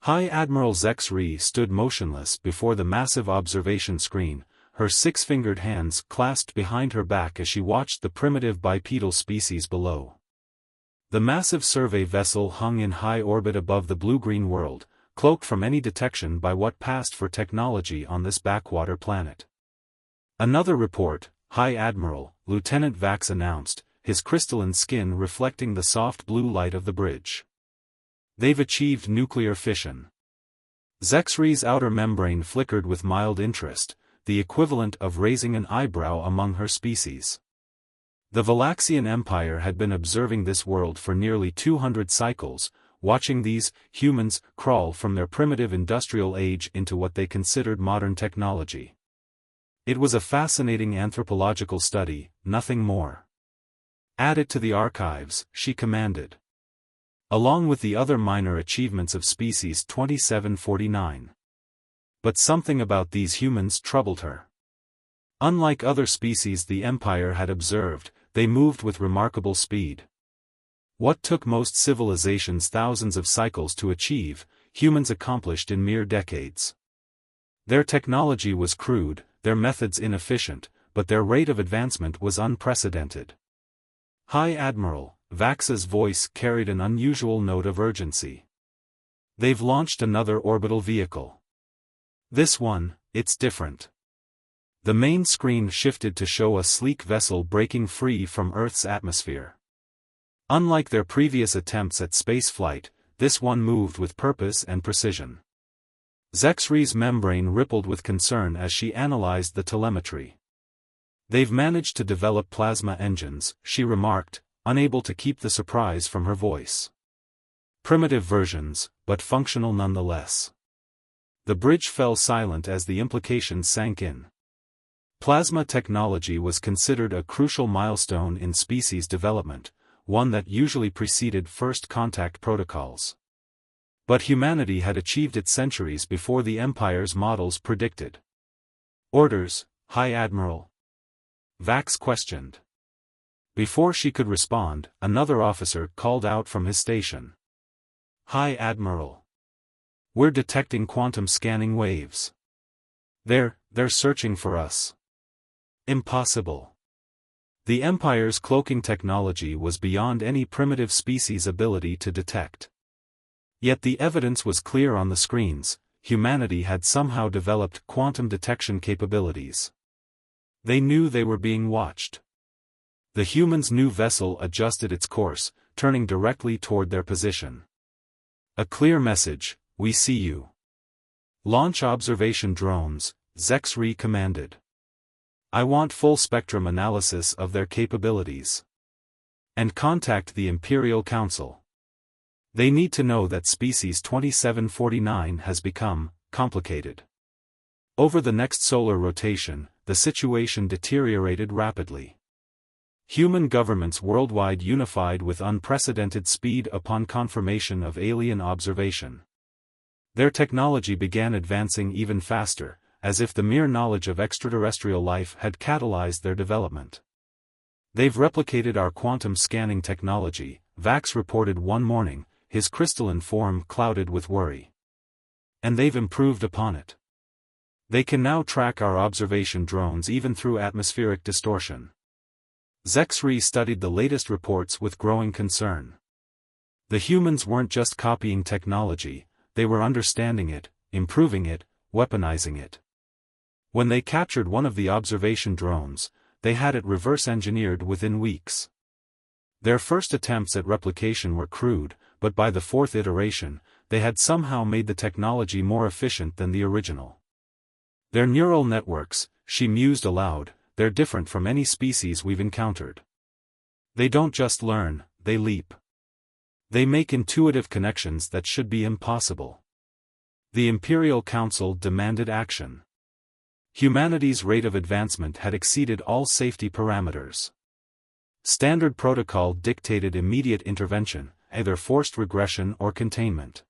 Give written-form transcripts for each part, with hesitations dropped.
High Admiral Zexri stood motionless before the massive observation screen, her six-fingered hands clasped behind her back as she watched the primitive bipedal species below. The massive survey vessel hung in high orbit above the blue-green world, cloaked from any detection by what passed for technology on this backwater planet. Another report, High Admiral, Lieutenant Vax announced, his crystalline skin reflecting the soft blue light of the bridge. They've achieved nuclear fission. Zexri's outer membrane flickered with mild interest, the equivalent of raising an eyebrow among her species. The Valaxian Empire had been observing this world for nearly 200 cycles, watching these humans crawl from their primitive industrial age into what they considered modern technology. It was a fascinating anthropological study, nothing more. Add it to the archives, she commanded. Along with the other minor achievements of Species 2749. But something about these humans troubled her. Unlike other species the Empire had observed, they moved with remarkable speed. What took most civilizations thousands of cycles to achieve, humans accomplished in mere decades. Their technology was crude, their methods inefficient, but their rate of advancement was unprecedented. High Admiral, Vax's voice carried an unusual note of urgency. They've launched another orbital vehicle. This one, it's different. The main screen shifted to show a sleek vessel breaking free from Earth's atmosphere. Unlike their previous attempts at spaceflight, this one moved with purpose and precision. Zexri's membrane rippled with concern as she analyzed the telemetry. They've managed to develop plasma engines, she remarked, unable to keep the surprise from her voice. Primitive versions, but functional nonetheless. The bridge fell silent as the implications sank in. Plasma technology was considered a crucial milestone in species development, one that usually preceded first contact protocols. But humanity had achieved it centuries before the Empire's models predicted. Orders, High Admiral? Vax questioned. Before she could respond, another officer called out from his station. High Admiral. We're detecting quantum scanning waves. They're searching for us. Impossible. The Empire's cloaking technology was beyond any primitive species' ability to detect. Yet the evidence was clear on the screens, humanity had somehow developed quantum detection capabilities. They knew they were being watched. The humans' new vessel adjusted its course, turning directly toward their position. A clear message, we see you. Launch observation drones, Zexri commanded. I want full-spectrum analysis of their capabilities. And contact the Imperial Council. They need to know that Species 2749 has become complicated. Over the next solar rotation, the situation deteriorated rapidly. Human governments worldwide unified with unprecedented speed upon confirmation of alien observation. Their technology began advancing even faster, as if the mere knowledge of extraterrestrial life had catalyzed their development. They've replicated our quantum scanning technology, Vax reported one morning, his crystalline form clouded with worry. And they've improved upon it. They can now track our observation drones even through atmospheric distortion. Zexri studied the latest reports with growing concern. The humans weren't just copying technology, they were understanding it, improving it, weaponizing it. When they captured one of the observation drones, they had it reverse-engineered within weeks. Their first attempts at replication were crude, but by the fourth iteration, they had somehow made the technology more efficient than the original. Their neural networks, she mused aloud, they're different from any species we've encountered. They don't just learn, they leap. They make intuitive connections that should be impossible. The Imperial Council demanded action. Humanity's rate of advancement had exceeded all safety parameters. Standard protocol dictated immediate intervention, either forced regression or containment.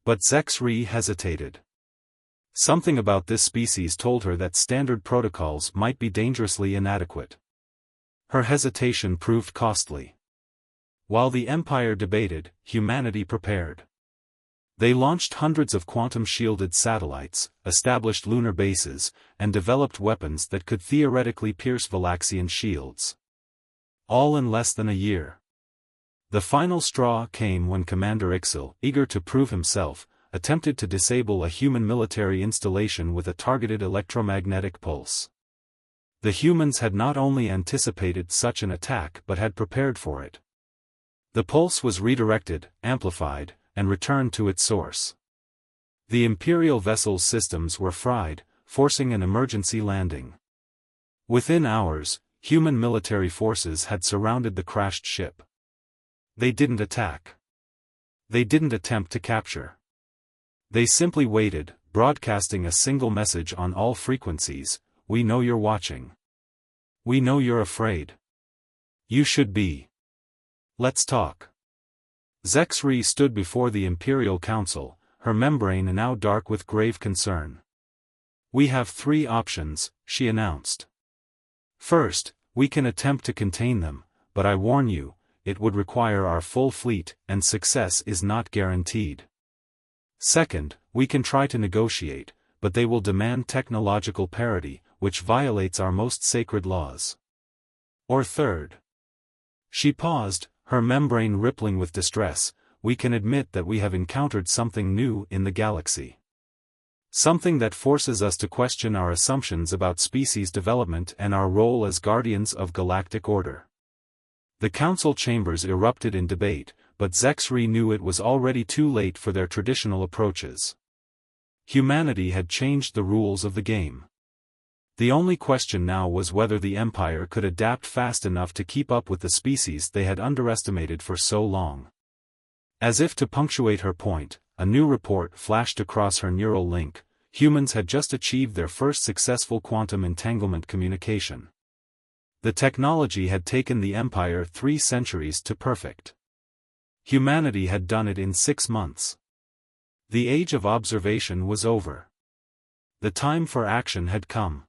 But Zexri hesitated. Something about this species told her that standard protocols might be dangerously inadequate. Her hesitation proved costly. While the Empire debated, humanity prepared. They launched hundreds of quantum-shielded satellites, established lunar bases, and developed weapons that could theoretically pierce Valaxian shields. All in less than a year. The final straw came when Commander Ixil, eager to prove himself, attempted to disable a human military installation with a targeted electromagnetic pulse. The humans had not only anticipated such an attack but had prepared for it. The pulse was redirected, amplified, and returned to its source. The Imperial vessel's systems were fried, forcing an emergency landing. Within hours, human military forces had surrounded the crashed ship. They didn't attack. They didn't attempt to capture. They simply waited, broadcasting a single message on all frequencies: "We know you're watching. We know you're afraid. You should be. Let's talk." Zexri stood before the Imperial Council, her membrane now dark with grave concern. "We have 3 options," she announced. "First, we can attempt to contain them, but I warn you, it would require our full fleet, and success is not guaranteed. Second, we can try to negotiate, but they will demand technological parity, which violates our most sacred laws. Or third." She paused, her membrane rippling with distress. "We can admit that we have encountered something new in the galaxy. Something that forces us to question our assumptions about species development and our role as guardians of galactic order." The council chambers erupted in debate, but Zexri knew it was already too late for their traditional approaches. Humanity had changed the rules of the game. The only question now was whether the Empire could adapt fast enough to keep up with the species they had underestimated for so long. As if to punctuate her point, a new report flashed across her neural link: humans had just achieved their first successful quantum entanglement communication. The technology had taken the Empire 3 centuries to perfect. Humanity had done it in 6 months. The age of observation was over. The time for action had come.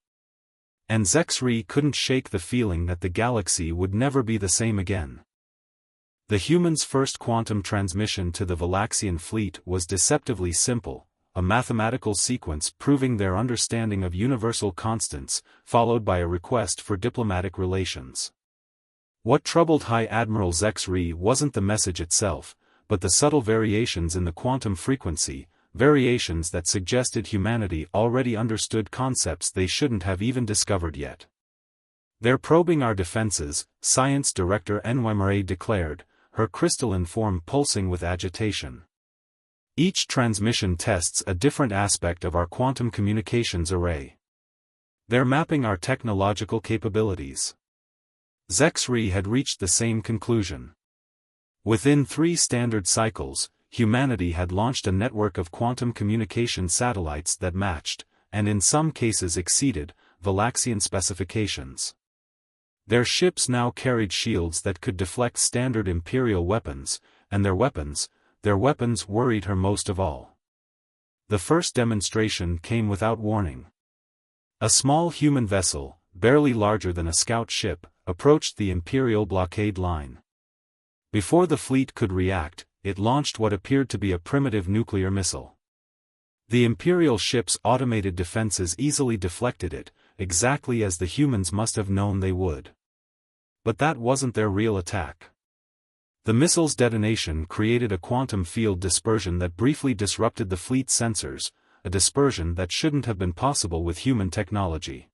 And Zexri couldn't shake the feeling that the galaxy would never be the same again. The humans' first quantum transmission to the Valaxian fleet was deceptively simple, a mathematical sequence proving their understanding of universal constants, followed by a request for diplomatic relations. What troubled High Admiral Zexri wasn't the message itself, but the subtle variations in the quantum frequency, variations that suggested humanity already understood concepts they shouldn't have even discovered yet. "They're probing our defenses," Science Director Enwymere declared, her crystalline form pulsing with agitation. "Each transmission tests a different aspect of our quantum communications array. They're mapping our technological capabilities." Zexri had reached the same conclusion. Within 3 standard cycles, humanity had launched a network of quantum communication satellites that matched, and in some cases exceeded, Valaxian specifications. Their ships now carried shields that could deflect standard Imperial weapons, and their weapons worried her most of all. The first demonstration came without warning. A small human vessel, barely larger than a scout ship, approached the Imperial blockade line. Before the fleet could react, it launched what appeared to be a primitive nuclear missile. The Imperial ship's automated defenses easily deflected it, exactly as the humans must have known they would. But that wasn't their real attack. The missile's detonation created a quantum field dispersion that briefly disrupted the fleet's sensors, a dispersion that shouldn't have been possible with human technology.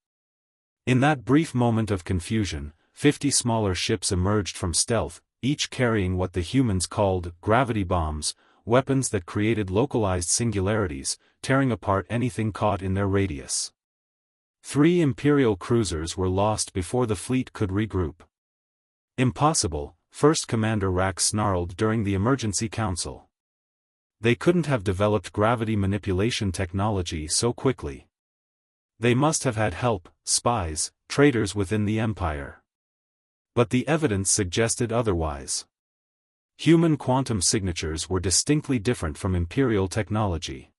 In that brief moment of confusion, 50 smaller ships emerged from stealth, each carrying what the humans called gravity bombs, weapons that created localized singularities, tearing apart anything caught in their radius. 3 Imperial cruisers were lost before the fleet could regroup. "Impossible," First Commander Rax snarled during the emergency council. "They couldn't have developed gravity manipulation technology so quickly. They must have had help, spies, traitors within the Empire." But the evidence suggested otherwise. Human quantum signatures were distinctly different from Imperial technology.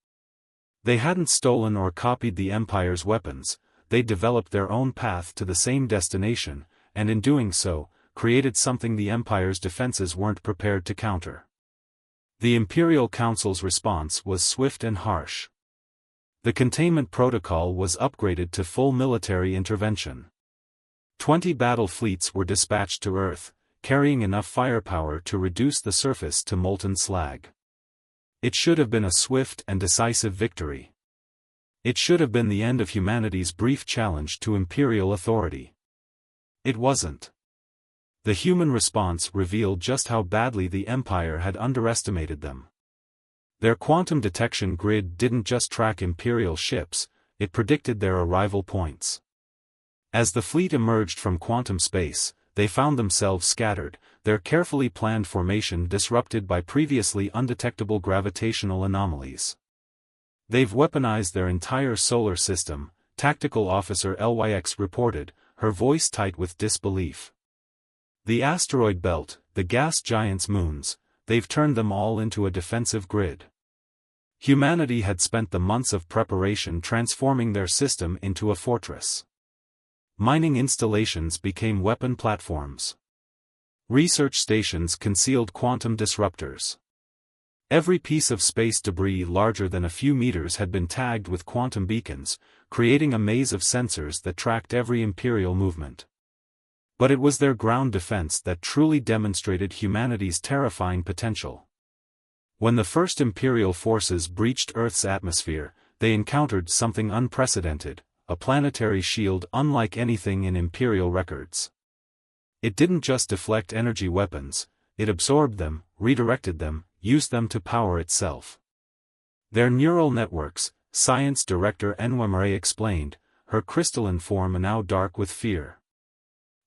They hadn't stolen or copied the Empire's weapons, they developed their own path to the same destination, and in doing so, created something the Empire's defenses weren't prepared to counter. The Imperial Council's response was swift and harsh. The containment protocol was upgraded to full military intervention. 20 battle fleets were dispatched to Earth, carrying enough firepower to reduce the surface to molten slag. It should have been a swift and decisive victory. It should have been the end of humanity's brief challenge to Imperial authority. It wasn't. The human response revealed just how badly the Empire had underestimated them. Their quantum detection grid didn't just track Imperial ships, it predicted their arrival points. As the fleet emerged from quantum space, they found themselves scattered, their carefully planned formation disrupted by previously undetectable gravitational anomalies. "They've weaponized their entire solar system," Tactical Officer LYX reported, her voice tight with disbelief. "The asteroid belt, the gas giants' moons, they've turned them all into a defensive grid." Humanity had spent the months of preparation transforming their system into a fortress. Mining installations became weapon platforms. Research stations concealed quantum disruptors. Every piece of space debris larger than a few meters had been tagged with quantum beacons, creating a maze of sensors that tracked every Imperial movement. But it was their ground defense that truly demonstrated humanity's terrifying potential. When the first Imperial forces breached Earth's atmosphere, they encountered something unprecedented, a planetary shield unlike anything in Imperial records. It didn't just deflect energy weapons, it absorbed them, redirected them, used them to power itself. Their neural networks, Science Director Enwemare explained, her crystalline form now dark with fear.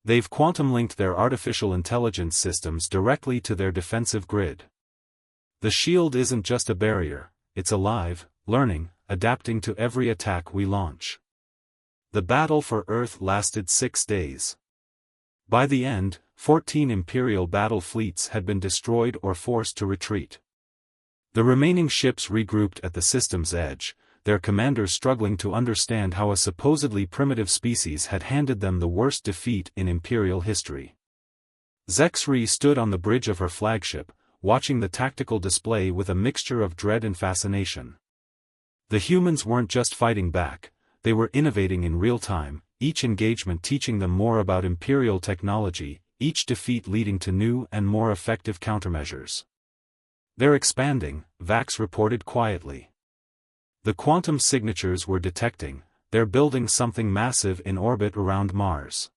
They've quantum-linked their artificial intelligence systems directly to their defensive grid. The shield isn't just a barrier, it's alive, learning, adapting to every attack we launch. The battle for Earth lasted 6 days. By the end, 14 Imperial battle fleets had been destroyed or forced to retreat. The remaining ships regrouped at the system's edge, their commanders struggling to understand how a supposedly primitive species had handed them the worst defeat in Imperial history. Zexri stood on the bridge of her flagship, watching the tactical display with a mixture of dread and fascination. The humans weren't just fighting back, they were innovating in real time, each engagement teaching them more about Imperial technology, each defeat leading to new and more effective countermeasures. "They're expanding," Vax reported quietly. "The quantum signatures we're detecting, they're building something massive in orbit around Mars.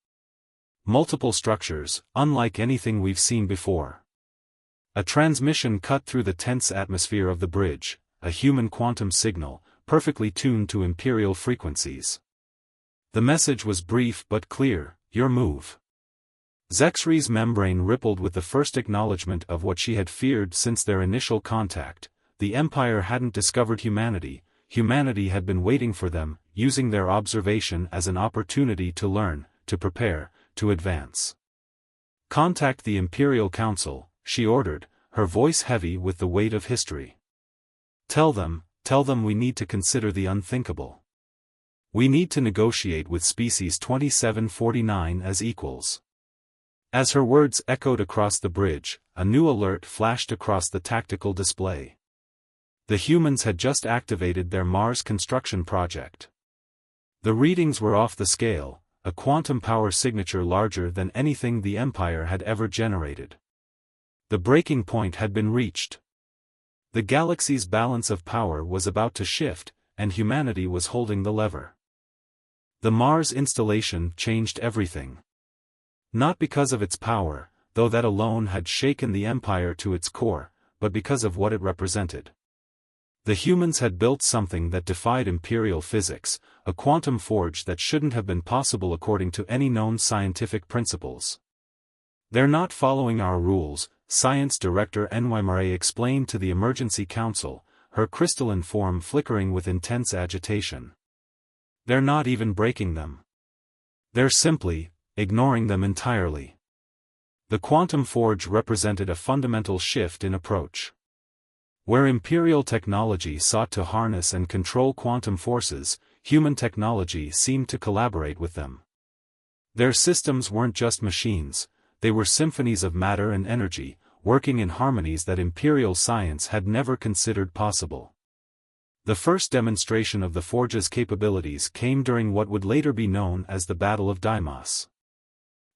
Multiple structures, unlike anything we've seen before." A transmission cut through the tense atmosphere of the bridge, a human quantum signal, perfectly tuned to Imperial frequencies. The message was brief but clear: "Your move." Zexri's membrane rippled with the first acknowledgement of what she had feared since their initial contact. The Empire hadn't discovered humanity, humanity had been waiting for them, using their observation as an opportunity to learn, to prepare, to advance. "Contact the Imperial Council," she ordered, her voice heavy with the weight of history. Tell them we need to consider the unthinkable. We need to negotiate with Species 2749 as equals." As her words echoed across the bridge, a new alert flashed across the tactical display. The humans had just activated their Mars construction project. The readings were off the scale, a quantum power signature larger than anything the Empire had ever generated. The breaking point had been reached. The galaxy's balance of power was about to shift, and humanity was holding the lever. The Mars installation changed everything. Not because of its power, though that alone had shaken the Empire to its core, but because of what it represented. The humans had built something that defied Imperial physics, a quantum forge that shouldn't have been possible according to any known scientific principles. "They're not following our rules," Science Director Enwemare explained to the Emergency Council, her crystalline form flickering with intense agitation. "They're not even breaking them. They're simply ignoring them entirely." The quantum forge represented a fundamental shift in approach. Where Imperial technology sought to harness and control quantum forces, human technology seemed to collaborate with them. Their systems weren't just machines, they were symphonies of matter and energy, working in harmonies that Imperial science had never considered possible. The first demonstration of the Forge's capabilities came during what would later be known as the Battle of Deimos.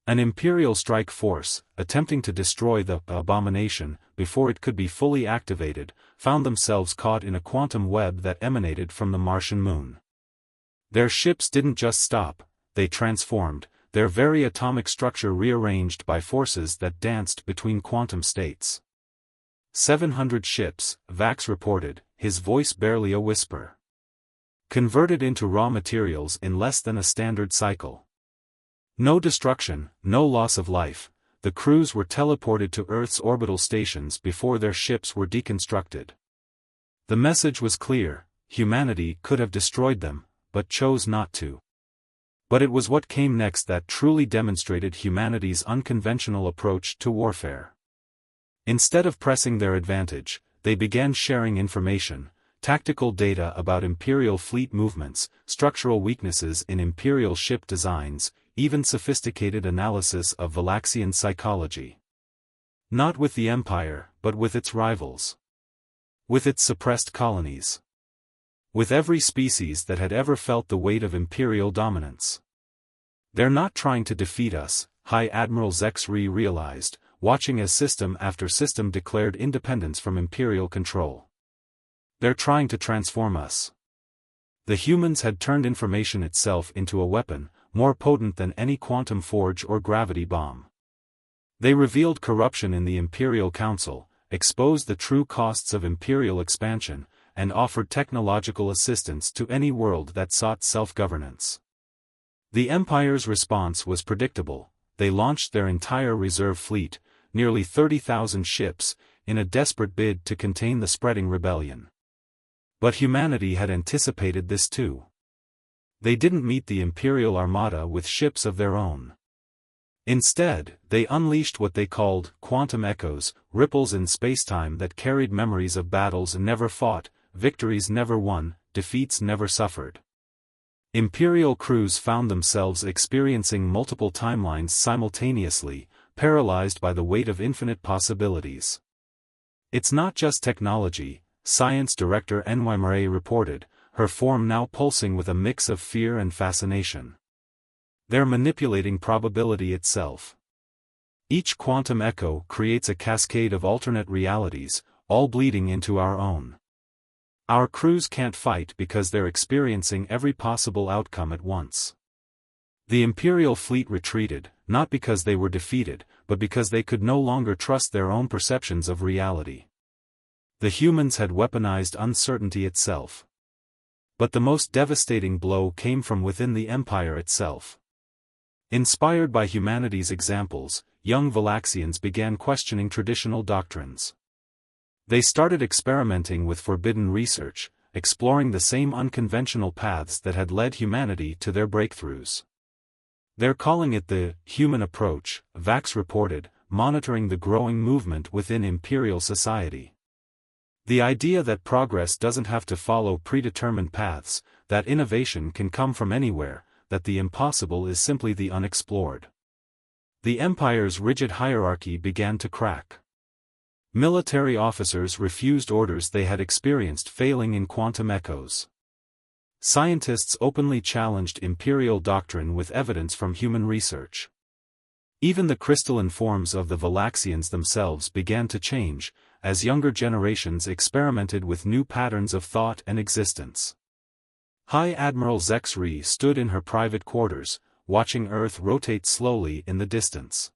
An Imperial strike force, attempting to destroy the abomination before it could be fully activated, found themselves caught in a quantum web that emanated from the Martian moon. Their ships didn't just stop, they transformed, their very atomic structure rearranged by forces that danced between quantum states. 700 ships, Vax reported, his voice barely a whisper. Converted into raw materials in less than a standard cycle. No destruction, no loss of life, the crews were teleported to Earth's orbital stations before their ships were deconstructed. The message was clear: humanity could have destroyed them, but chose not to. But it was what came next that truly demonstrated humanity's unconventional approach to warfare. Instead of pressing their advantage, they began sharing information, tactical data about Imperial fleet movements, structural weaknesses in Imperial ship designs, even sophisticated analysis of Valaxian psychology. Not with the Empire, but with its rivals. With its suppressed colonies. With every species that had ever felt the weight of Imperial dominance. They're not trying to defeat us, High Admiral Zexri realized, watching as system after system declared independence from Imperial control. They're trying to transform us. The humans had turned information itself into a weapon, more potent than any quantum forge or gravity bomb. They revealed corruption in the Imperial Council, exposed the true costs of Imperial expansion, and offered technological assistance to any world that sought self-governance. The Empire's response was predictable: they launched their entire reserve fleet, nearly 30,000 ships, in a desperate bid to contain the spreading rebellion. But humanity had anticipated this too. They didn't meet the Imperial Armada with ships of their own. Instead, they unleashed what they called quantum echoes, ripples in spacetime that carried memories of battles never fought, victories never won, defeats never suffered. Imperial crews found themselves experiencing multiple timelines simultaneously, paralyzed by the weight of infinite possibilities. It's not just technology, Science Director Enwimere reported, her form now pulsing with a mix of fear and fascination. They're manipulating probability itself. Each quantum echo creates a cascade of alternate realities, all bleeding into our own. Our crews can't fight because they're experiencing every possible outcome at once. The Imperial fleet retreated, not because they were defeated, but because they could no longer trust their own perceptions of reality. The humans had weaponized uncertainty itself. But the most devastating blow came from within the Empire itself. Inspired by humanity's examples, young Valaxians began questioning traditional doctrines. They started experimenting with forbidden research, exploring the same unconventional paths that had led humanity to their breakthroughs. They're calling it the human approach, Vax reported, monitoring the growing movement within Imperial society. The idea that progress doesn't have to follow predetermined paths, that innovation can come from anywhere, that the impossible is simply the unexplored. The Empire's rigid hierarchy began to crack. Military officers refused orders they had experienced failing in quantum echoes. Scientists openly challenged Imperial doctrine with evidence from human research. Even the crystalline forms of the Valaxians themselves began to change, as younger generations experimented with new patterns of thought and existence. High Admiral Zexri stood in her private quarters, watching Earth rotate slowly in the distance.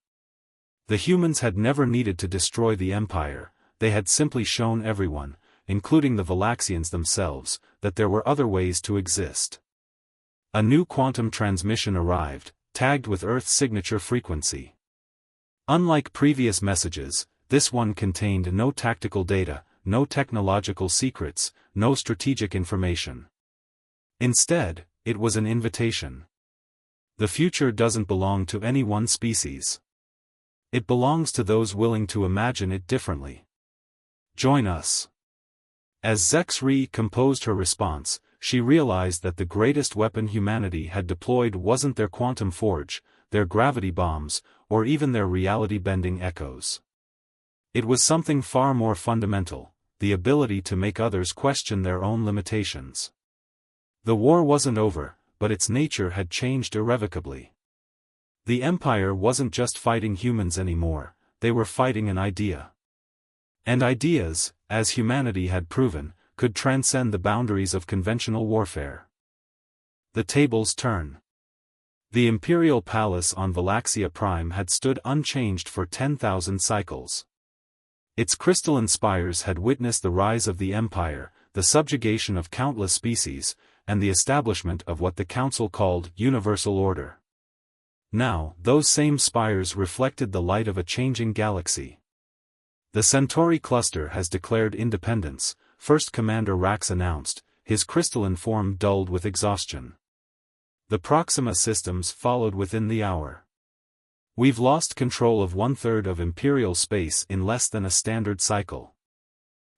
The humans had never needed to destroy the Empire, they had simply shown everyone, including the Valaxians themselves, that there were other ways to exist. A new quantum transmission arrived, tagged with Earth's signature frequency. Unlike previous messages, this one contained no tactical data, no technological secrets, no strategic information. Instead, it was an invitation. The future doesn't belong to any one species. It belongs to those willing to imagine it differently. Join us. As Zexri composed her response, she realized that the greatest weapon humanity had deployed wasn't their quantum forge, their gravity bombs, or even their reality-bending echoes. It was something far more fundamental, the ability to make others question their own limitations. The war wasn't over, but its nature had changed irrevocably. The Empire wasn't just fighting humans anymore, they were fighting an idea. And ideas, as humanity had proven, could transcend the boundaries of conventional warfare. The tables turn. The Imperial Palace on Valaxia Prime had stood unchanged for 10,000 cycles. Its crystalline spires had witnessed the rise of the Empire, the subjugation of countless species, and the establishment of what the Council called universal order. Now, those same spires reflected the light of a changing galaxy. The Centauri cluster has declared independence, First Commander Rax announced, his crystalline form dulled with exhaustion. The Proxima systems followed within the hour. We've lost control of 1/3 of Imperial space in less than a standard cycle.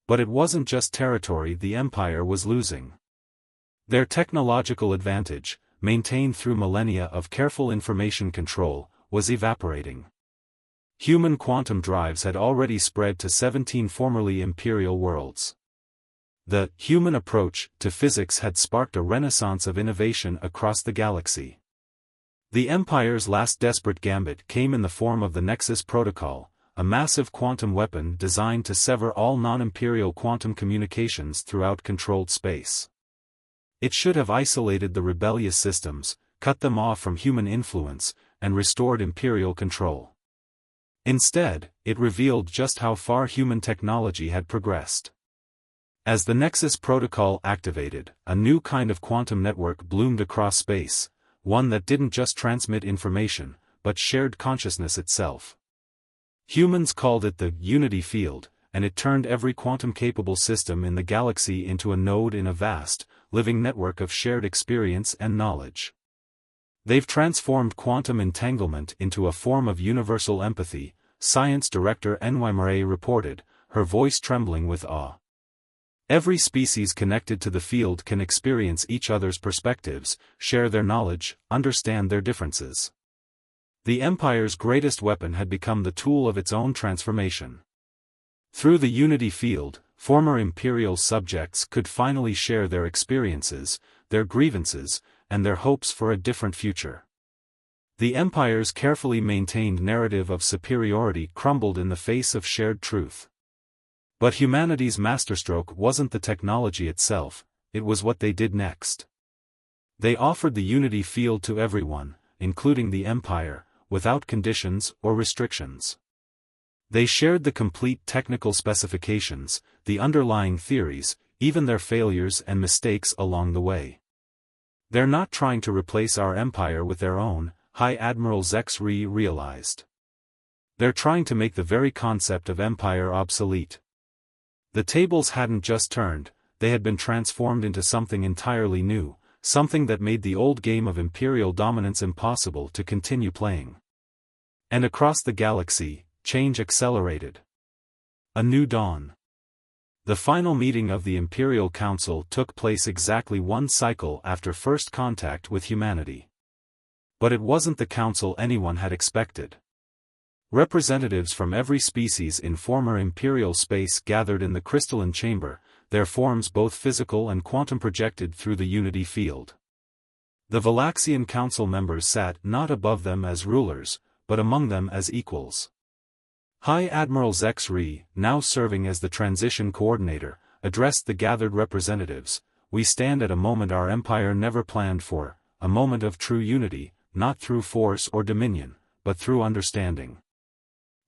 But it wasn't just territory the Empire was losing. Their technological advantage, maintained through millennia of careful information control, was evaporating. Human quantum drives had already spread to 17 formerly Imperial worlds. The human approach to physics had sparked a renaissance of innovation across the galaxy. The Empire's last desperate gambit came in the form of the Nexus Protocol, a massive quantum weapon designed to sever all non-Imperial quantum communications throughout controlled space. It should have isolated the rebellious systems, cut them off from human influence, and restored Imperial control. Instead, it revealed just how far human technology had progressed. As the Nexus Protocol activated, a new kind of quantum network bloomed across space, one that didn't just transmit information, but shared consciousness itself. Humans called it the Unity Field, and it turned every quantum-capable system in the galaxy into a node in a vast, living network of shared experience and knowledge. They've transformed quantum entanglement into a form of universal empathy, Science Director Enwymere reported, her voice trembling with awe. Every species connected to the field can experience each other's perspectives, share their knowledge, understand their differences. The Empire's greatest weapon had become the tool of its own transformation. Through the Unity Field, former Imperial subjects could finally share their experiences, their grievances, and their hopes for a different future. The Empire's carefully maintained narrative of superiority crumbled in the face of shared truth. But humanity's masterstroke wasn't the technology itself, it was what they did next. They offered the Unity Field to everyone, including the Empire, without conditions or restrictions. They shared the complete technical specifications, the underlying theories, even their failures and mistakes along the way. They're not trying to replace our Empire with their own, High Admiral Zex Ree realized. They're trying to make the very concept of Empire obsolete. The tables hadn't just turned, they had been transformed into something entirely new, something that made the old game of Imperial dominance impossible to continue playing. And across the galaxy, change accelerated. A new dawn. The final meeting of the Imperial Council took place exactly one cycle after first contact with humanity. But it wasn't the council anyone had expected. Representatives from every species in former Imperial space gathered in the crystalline chamber, their forms both physical and quantum projected through the Unity Field. The Valaxian Council members sat not above them as rulers, but among them as equals. High Admiral Zex Ree, now serving as the transition coordinator, addressed the gathered representatives. We stand at a moment our Empire never planned for, a moment of true unity, not through force or dominion, but through understanding.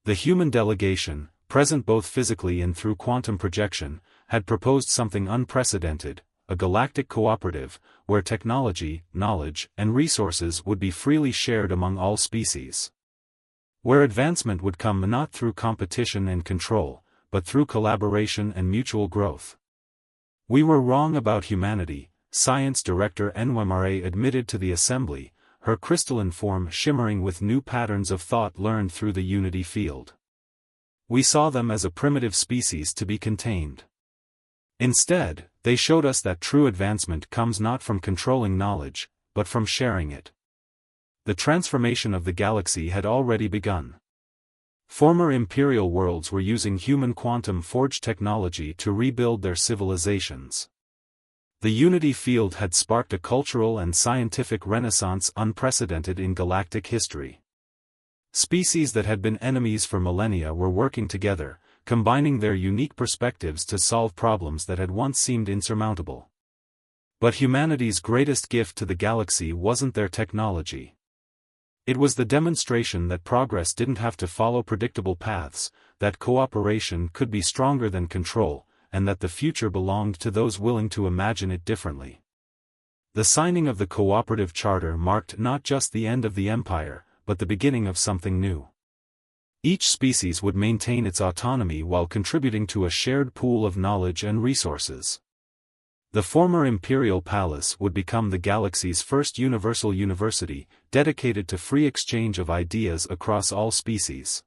The human delegation, present both physically and through quantum projection, had proposed something unprecedented, a galactic cooperative, where technology, knowledge, and resources would be freely shared among all species. Where advancement would come not through competition and control, but through collaboration and mutual growth. We were wrong about humanity, Science Director Enwymere admitted to the Assembly, her crystalline form shimmering with new patterns of thought learned through the Unity Field. We saw them as a primitive species to be contained. Instead, they showed us that true advancement comes not from controlling knowledge, but from sharing it. The transformation of the galaxy had already begun. Former imperial worlds were using human quantum forge technology to rebuild their civilizations. The unity field had sparked a cultural and scientific renaissance unprecedented in galactic history. Species that had been enemies for millennia were working together, combining their unique perspectives to solve problems that had once seemed insurmountable. But humanity's greatest gift to the galaxy wasn't their technology. It was the demonstration that progress didn't have to follow predictable paths, that cooperation could be stronger than control, and that the future belonged to those willing to imagine it differently. The signing of the Cooperative Charter marked not just the end of the Empire, but the beginning of something new. Each species would maintain its autonomy while contributing to a shared pool of knowledge and resources. The former Imperial Palace would become the galaxy's first universal university, dedicated to free exchange of ideas across all species.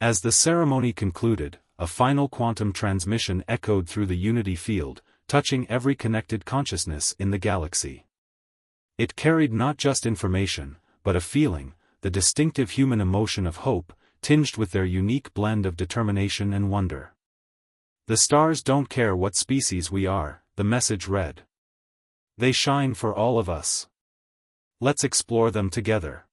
As the ceremony concluded, a final quantum transmission echoed through the unity field, touching every connected consciousness in the galaxy. It carried not just information, but a feeling, the distinctive human emotion of hope, tinged with their unique blend of determination and wonder. "The stars don't care what species we are," the message read. "They shine for all of us. Let's explore them together."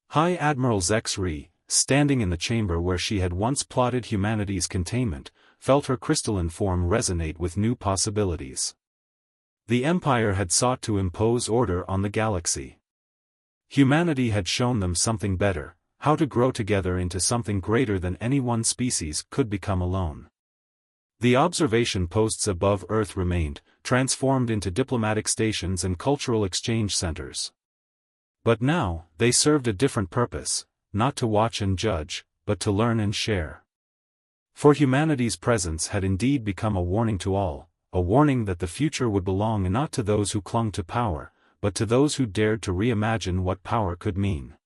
High Admiral Zex-Ri, standing in the chamber where she had once plotted humanity's containment, felt her crystalline form resonate with new possibilities. The Empire had sought to impose order on the galaxy. Humanity had shown them something better, how to grow together into something greater than any one species could become alone. The observation posts above Earth remained, transformed into diplomatic stations and cultural exchange centers. But now, they served a different purpose, not to watch and judge, but to learn and share. For humanity's presence had indeed become a warning to all, a warning that the future would belong not to those who clung to power, but to those who dared to reimagine what power could mean.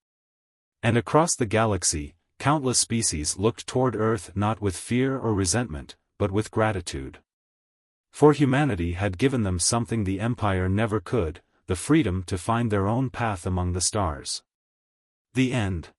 And across the galaxy, countless species looked toward Earth not with fear or resentment, but with gratitude. For humanity had given them something the Empire never could, the freedom to find their own path among the stars. The end.